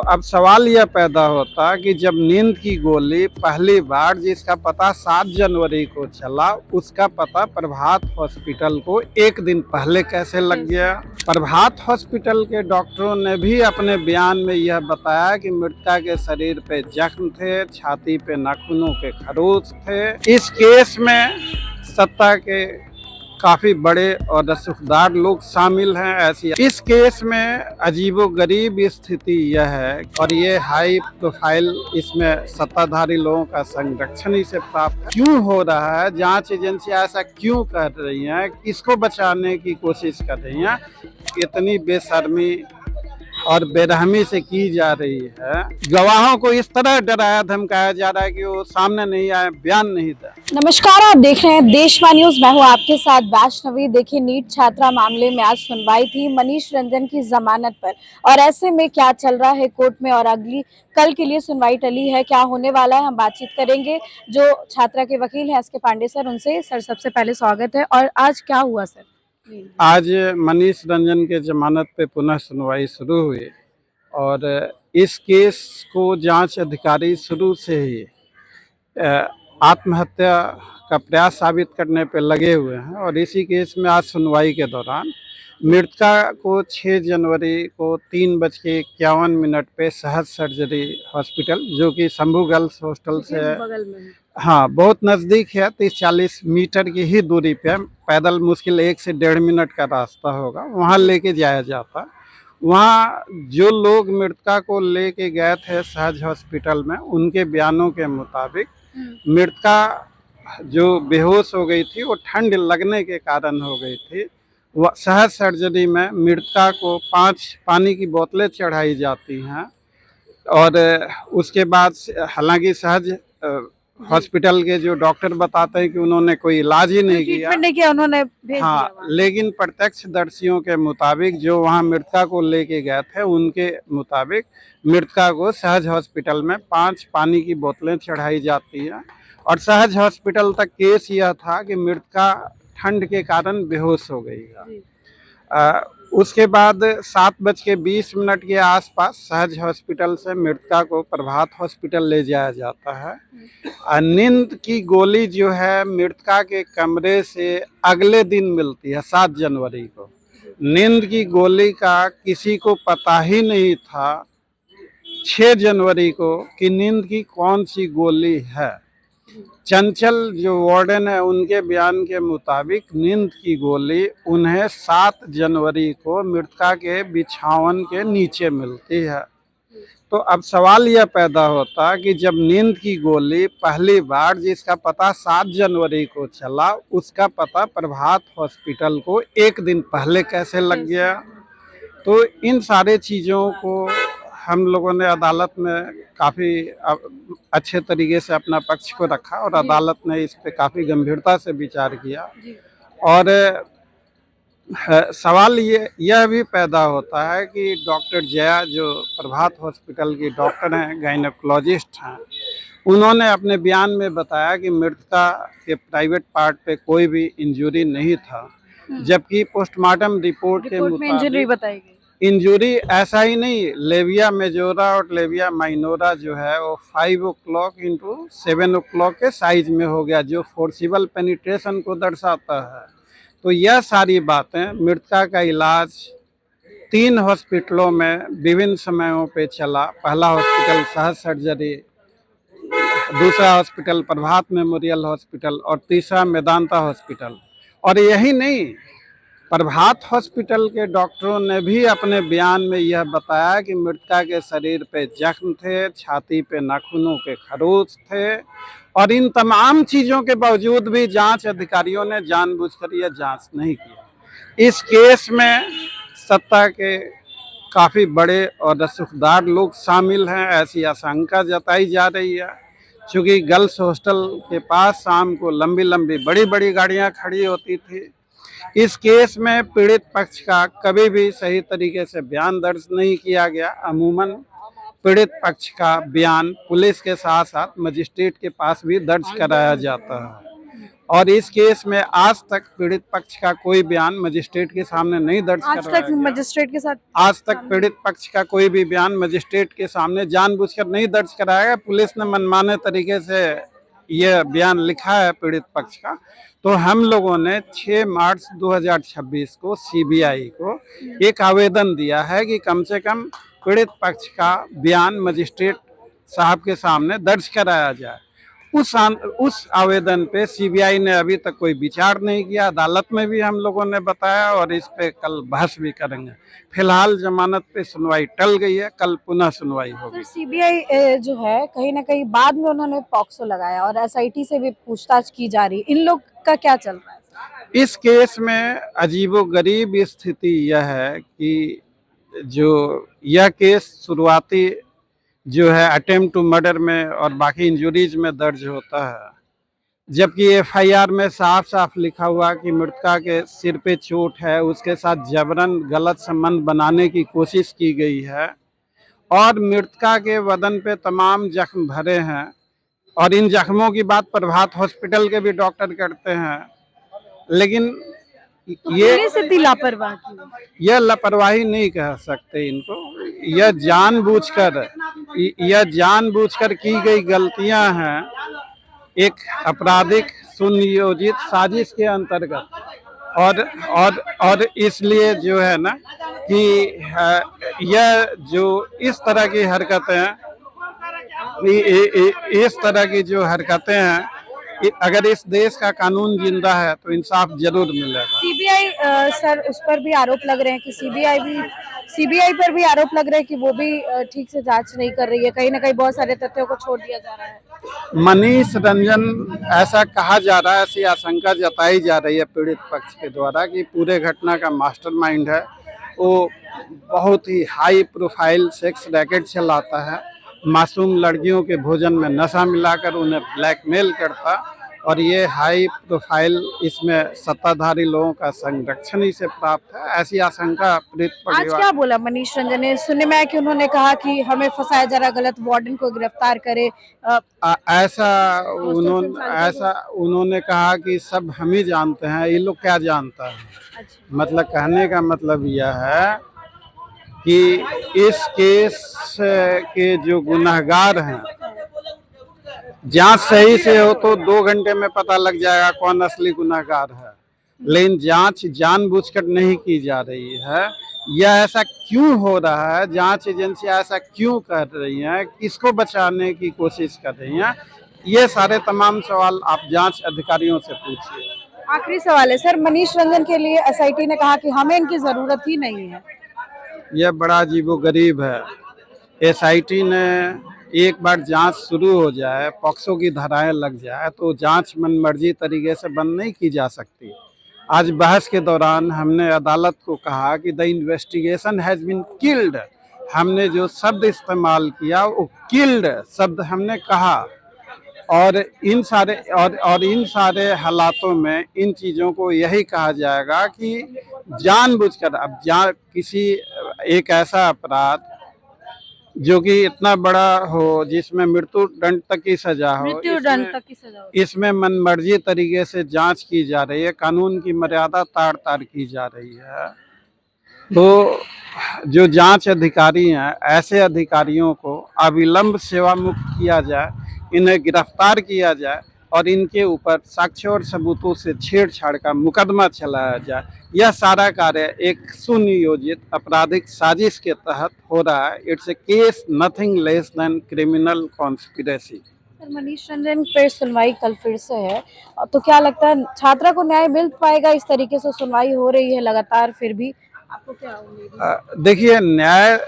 अब सवाल यह पैदा होता कि जब नींद की गोली पहली बार जिसका पता 7 जनवरी को चला, उसका पता प्रभात हॉस्पिटल को एक दिन पहले कैसे लग गया। प्रभात हॉस्पिटल के डॉक्टरों ने भी अपने बयान में यह बताया कि मृतका के शरीर पे जख्म थे, छाती पे नाखूनों के खरोंच थे। इस केस में सत्ता के काफी बड़े और रसूखदार लोग शामिल हैं। ऐसी इस केस में अजीबोगरीब स्थिति यह है और ये हाई प्रोफाइल इसमें सत्ताधारी लोगों का संरक्षण इसे प्राप्त क्यों हो रहा है। जांच एजेंसी ऐसा क्यों कर रही है, किसको बचाने की कोशिश कर रही है। इतनी बेशर्मी और बेरहमी से की जा रही है। गवाहों को इस तरह डराया धमकाया जा रहा है कि वो सामने नहीं आए, बयान नहीं दे। नमस्कार, आप देख रहे हैं देशवा न्यूज। मैं हूं आपके साथ वैष्णवी। देखिए, नीट छात्रा मामले में आज सुनवाई थी मनीष रंजन की जमानत पर, और ऐसे में क्या चल रहा है कोर्ट में और अगली कल के लिए सुनवाई टली है, क्या होने वाला है, हम बातचीत करेंगे जो छात्रा के वकील हैं एस.के. पांडे सर उनसे। सर, सबसे पहले स्वागत है। और आज क्या हुआ सर? आज मनीष रंजन के जमानत पे पुनः सुनवाई शुरू हुई और इस केस को जांच अधिकारी शुरू से ही आत्महत्या का प्रयास साबित करने पे लगे हुए हैं। और इसी केस में आज सुनवाई के दौरान मृतका को 6 जनवरी को 3:51 पे सहज सर्जरी हॉस्पिटल, जो कि शंभू गर्ल्स हॉस्टल से बगल में हाँ बहुत नज़दीक है, 30-40 मीटर की ही दूरी पे, पैदल मुश्किल 1 से 1.5 मिनट का रास्ता होगा, वहाँ लेके जाया जाता। वहाँ जो लोग मृतका को लेके गए थे सहज हॉस्पिटल में, उनके बयानों के मुताबिक मृतका जो बेहोश हो गई थी वो ठंड लगने के कारण हो गई थी। सहज सर्जरी में मृतका को 5 पानी की बोतलें चढ़ाई जाती हैं और उसके बाद हालांकि सहज हॉस्पिटल के जो डॉक्टर बताते हैं कि उन्होंने कोई इलाज ही नहीं किया उन्होंने हाँ, लेकिन प्रत्यक्षदर्शियों के मुताबिक जो वहाँ मृतका को लेके गए थे, उनके मुताबिक मृतका को सहज हॉस्पिटल में 5 पानी की बोतलें चढ़ाई जाती हैं और सहज हॉस्पिटल तक केस यह था कि मृतका ठंड के कारण बेहोश हो गई है। उसके बाद 7:20 के आसपास सहज हॉस्पिटल से मृतका को प्रभात हॉस्पिटल ले जाया जाता है। नींद की गोली जो है मृतका के कमरे से अगले दिन मिलती है, 7 जनवरी को। नींद की गोली का किसी को पता ही नहीं था 6 जनवरी को कि नींद की कौन सी गोली है। चंचल जो वार्डन है, उनके बयान के मुताबिक नींद की गोली उन्हें 7 जनवरी को मृतका के बिछावन के नीचे मिलती है। तो अब सवाल यह पैदा होता कि जब नींद की गोली पहली बार जिसका पता 7 जनवरी को चला, उसका पता प्रभात हॉस्पिटल को एक दिन पहले कैसे लग गया। तो इन सारे चीज़ों को हम लोगों ने अदालत में काफ़ी अच्छे तरीके से अपना पक्ष को रखा और अदालत ने इस पे काफ़ी गंभीरता से विचार किया। और सवाल यह भी पैदा होता है कि डॉक्टर जया जो प्रभात हॉस्पिटल की डॉक्टर हैं, गायनेकोलॉजिस्ट हैं, उन्होंने अपने बयान में बताया कि मृतका के प्राइवेट पार्ट पे कोई भी इंजरी नहीं था, जबकि पोस्टमार्टम रिपोर्ट के मुताबिक इंजरी ऐसा ही नहीं, लेविया मेजोरा और लेविया माइनोरा जो है वो 5 o'clock into 7 o'clock के साइज में हो गया, जो फोर्सिबल पेनिट्रेशन को दर्शाता है। तो यह सारी बातें, मृतका का इलाज 3 हॉस्पिटलों में विभिन्न समयों पे चला। पहला हॉस्पिटल सहज सर्जरी, दूसरा हॉस्पिटल प्रभात मेमोरियल हॉस्पिटल और तीसरा मेदांता हॉस्पिटल। और यही नहीं, प्रभात हॉस्पिटल के डॉक्टरों ने भी अपने बयान में यह बताया कि मृतका के शरीर पे जख्म थे, छाती पे नाखूनों के खरोंच थे। और इन तमाम चीज़ों के बावजूद भी जांच अधिकारियों ने जानबूझकर यह जांच नहीं की। इस केस में सत्ता के काफ़ी बड़े और रसूखदार लोग शामिल हैं, ऐसी आशंका जताई जा रही है। चूँकि गर्ल्स हॉस्टल के पास शाम को लंबी लंबी बड़ी बड़ी गाड़ियाँ खड़ी होती थी। इस केस में पीड़ित पक्ष का कभी भी सही तरीके से बयान दर्ज नहीं किया गया। अमूमन पीड़ित पक्ष का बयान पुलिस के साथ साथ मजिस्ट्रेट के पास भी दर्ज कराया जाता है। और इस केस में आज तक पीड़ित पक्ष का कोई बयान मजिस्ट्रेट के सामने नहीं दर्ज आज करवाया तक गया। मजिस्ट्रेट के साथ आज तक पीड़ित पक्ष का कोई भी बयान मजिस्ट्रेट के सामने जानबूझकर नहीं दर्ज कराया गया। पुलिस ने मनमाने तरीके से यह बयान लिखा है पीड़ित पक्ष का। तो हम लोगों ने 6 मार्च 2026 को सीबीआई को एक आवेदन दिया है कि कम से कम पीड़ित पक्ष का बयान मजिस्ट्रेट साहब के सामने दर्ज कराया जाए। उस आवेदन पे सीबीआई ने अभी तक कोई विचार नहीं किया। अदालत में भी हम लोगों ने बताया और इस पे कल बहस भी करेंगे। फिलहाल जमानत पे सुनवाई टल गई है, कल पुनः सुनवाई होगी। सर सीबीआई जो है कहीं ना कहीं बाद में उन्होंने पॉक्सो लगाया और एसआईटी से भी पूछताछ की जा रही है। इन लोग का क्या चल रहा है? इस केस में अजीबोगरीब स्थिति यह है कि जो यह केस शुरुआती जो है अटेम्प्ट टू मर्डर में और बाकी इंजुरीज में दर्ज होता है, जबकि एफआईआर में साफ साफ लिखा हुआ कि मृतका के सिर पे चोट है, उसके साथ जबरन गलत संबंध बनाने की कोशिश की गई है और मृतका के बदन पे तमाम जख्म भरे हैं और इन जख्मों की बात प्रभात हॉस्पिटल के भी डॉक्टर करते हैं। लेकिन ये पुलिस इतनी लापरवाह क्यों? यह लापरवाही नहीं कह सकते इनको। यह जानबूझकर की गई गलतियां हैं, एक आपराधिक सुनियोजित साजिश के अंतर्गत। और इसलिए जो है ना कि यह जो इस तरह की हरकतें हैं, इस तरह की जो हरकतें हैं, अगर इस देश का कानून जिंदा है तो इंसाफ जरूर मिलेगा। सीबीआई सर उस पर भी आरोप लग रहे हैं कि सीबीआई पर भी आरोप लग रहे हैं कि वो भी ठीक से जांच नहीं कर रही है। कहीं ना कहीं बहुत सारे तथ्यों को छोड़ दिया जा रहा है। मनीष रंजन, ऐसा कहा जा रहा है, ऐसी आशंका जताई जा रही है पीड़ित पक्ष के द्वारा कि पूरे घटना का मास्टरमाइंड है। वो बहुत ही हाई प्रोफाइल सेक्स रैकेट चलाता है, मासूम लड़कियों के भोजन में नशा मिलाकर उन्हें ब्लैकमेल करता और ये हाई प्रोफाइल इसमें सत्ताधारी लोगों का संरक्षण ही से प्राप्त है। ऐसी आशंका पीड़ित आज परिवार। क्या बोला मनीष रंजन ने? सुनने में आया कि उन्होंने कहा कि हमें फंसाया जा रहा, गलत वार्डन को गिरफ्तार करे। ऐसा उन्होंने कहा कि सब हम ही जानते हैं, ये लोग क्या जानता है। अच्छा। मतलब कहने का मतलब यह है कि इस केस के जो गुनहगार हैं, जांच सही से हो तो 2 घंटे में पता लग जाएगा कौन असली गुनहगार है। लेकिन जांच जानबूझकर नहीं की जा रही है। यह ऐसा क्यों हो रहा है? जांच एजेंसियां ऐसा क्यों कर रही हैं? किसको बचाने की कोशिश कर रही हैं? ये सारे तमाम सवाल आप जांच अधिकारियों से पूछिए। आखिरी सवाल है सर, मनीष रंजन के लिए एसआईटी ने कहा कि हमें इनकी जरूरत ही नहीं है। यह बड़ा अजीबोगरीब है। एसआईटी ने एक बार जांच शुरू हो जाए, पॉक्सो की धाराएं लग जाए तो जांच मनमर्जी तरीके से बंद नहीं की जा सकती। आज बहस के दौरान हमने अदालत को कहा कि the investigation has been killed. हमने जो शब्द इस्तेमाल किया वो किल्ड शब्द हमने कहा। और इन सारे हालातों में इन चीज़ों को यही कहा जाएगा कि जानबूझकर अब किसी एक ऐसा अपराध जो कि इतना बड़ा हो, जिसमें मृत्यु दंड तक की सजा हो, इसमें मनमर्जी तरीके से जांच की जा रही है, कानून की मर्यादा ताड़ ताड़ की जा रही है। तो जो जांच अधिकारी हैं, ऐसे अधिकारियों को अविलंब सेवा मुक्त किया जाए, इन्हें गिरफ्तार किया जाए और इनके ऊपर साक्ष्य और सबूतों से छेड़छाड़ का मुकदमा चलाया जाए। यह सारा कार्य एक सुनियोजित आपराधिक साजिश के तहत हो रहा है। It's a case nothing less than criminal conspiracy. Sir Manish Ranjan पे सुनवाई कल फिर से है, तो क्या लगता है छात्रा को न्याय मिल पाएगा? इस तरीके से सुनवाई हो रही है लगातार, फिर भी आपको क्या उम्मीद है? देखिए, न्याय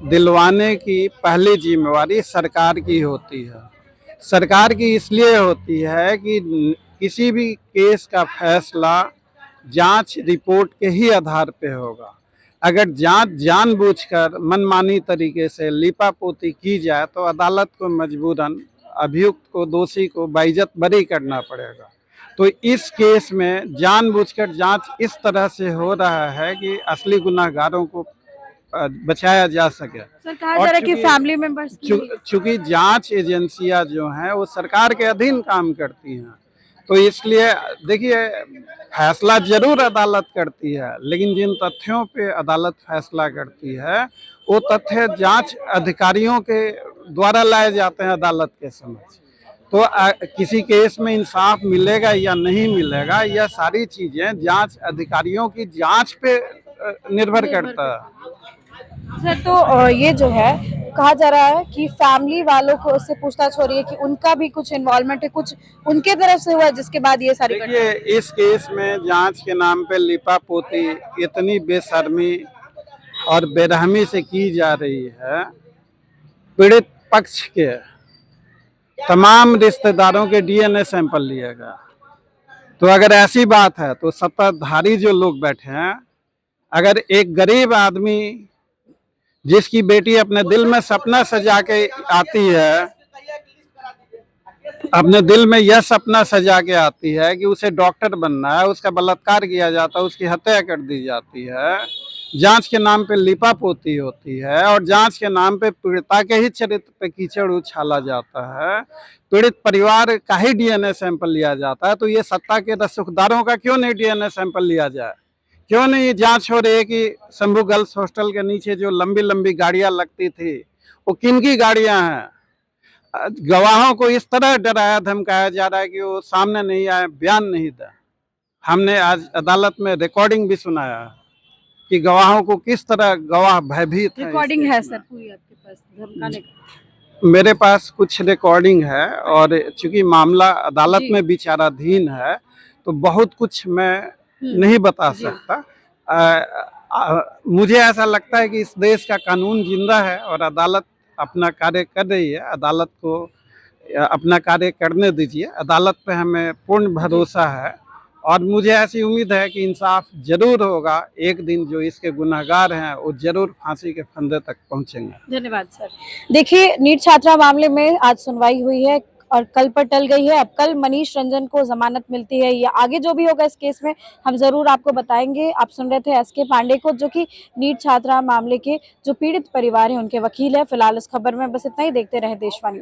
दिलवाने की पहली जिम्मेवारी सरकार की होती है। सरकार की इसलिए होती है कि किसी भी केस का फैसला जांच रिपोर्ट के ही आधार पे होगा। अगर जांच जानबूझकर मनमानी तरीके से लीपापोती की जाए तो अदालत को मजबूरन अभियुक्त को, दोषी को बाइज्जत बरी करना पड़ेगा। तो इस केस में जानबूझकर जांच इस तरह से हो रहा है कि असली गुनाहगारों को बचाया जा सके। सर कहा जा रहा है कि फैमिली मेंबर्स की चूंकि जांच एजेंसियां जो हैं वो सरकार के अधीन काम करती हैं, तो इसलिए देखिए, फैसला जरूर अदालत करती है, लेकिन जिन तथ्यों पे अदालत फैसला करती है वो तथ्य जांच अधिकारियों के द्वारा लाए जाते हैं अदालत के समक्ष। तो किसी केस में इंसाफ मिलेगा या नहीं मिलेगा, यह सारी चीजें जांच अधिकारियों की जांच पे निर्भर करता है। सर तो ये जो है कहा जा रहा है कि फैमिली वालों को उससे पूछताछ हो रही है कि उनका भी कुछ इन्वॉल्वमेंट है, कुछ उनके तरफ से हुआ है जिसके बाद ये सारी देखिए, इस केस में जांच के नाम पे लिपापोती इतनी बेशर्मी और बेरहमी से की जा रही है। पीड़ित पक्ष के तमाम रिश्तेदारों के डीएनए सैंपल लिएगा। तो अगर ऐसी बात है तो सत्ताधारी जो लोग बैठे हैं, अगर एक गरीब आदमी जिसकी बेटी अपने दिल में सपना सजा के आती है, अपने दिल में यह सपना सजा के आती है कि उसे डॉक्टर बनना है, उसका बलात्कार किया जाता है, उसकी हत्या कर दी जाती है, जांच के नाम पे लिपापोती होती है और जांच के नाम पे पीड़िता के ही चरित्र पे कीचड़ उछाला जाता है, पीड़ित परिवार का ही डीएनए सैंपल लिया जाता है। तो ये सत्ता के रसूखदारों का क्यों नहीं डीएनए सैंपल लिया जाए? क्यों नहीं ये जांच हो रही है कि शंभू गर्ल्स हॉस्टल के नीचे जो लंबी लंबी गाड़ियां लगती थी वो किन की गाड़ियां हैं? गवाहों को इस तरह डराया धमकाया जा रहा है कि वो सामने नहीं आए, बयान नहीं दे। हमने आज अदालत में रिकॉर्डिंग भी सुनाया कि गवाहों को किस तरह गवाह भयभीत है। रिकॉर्डिंग है सर पूरी आपके पास धमकाने का? मेरे पास कुछ रिकॉर्डिंग है और चूंकि मामला अदालत में विचाराधीन है तो बहुत कुछ मैं नहीं बता सकता। मुझे ऐसा लगता है कि इस देश का कानून जिंदा है और अदालत अपना कार्य कर रही है। अदालत को अपना कार्य करने दीजिए। अदालत पे हमें पूर्ण भरोसा है और मुझे ऐसी उम्मीद है कि इंसाफ जरूर होगा। एक दिन जो इसके गुनहगार हैं वो जरूर फांसी के फंदे तक पहुंचेंगे। धन्यवाद सर। देखिए नीट छात्रा मामले में आज सुनवाई हुई है और कल पर टल गई है। अब कल मनीष रंजन को जमानत मिलती है या आगे जो भी होगा इस केस में हम जरूर आपको बताएंगे। आप सुन रहे थे एसके पांडे को, जो कि नीट छात्रा मामले के जो पीड़ित परिवार है उनके वकील है। फिलहाल इस खबर में बस इतना ही। देखते रहे देशवाणी।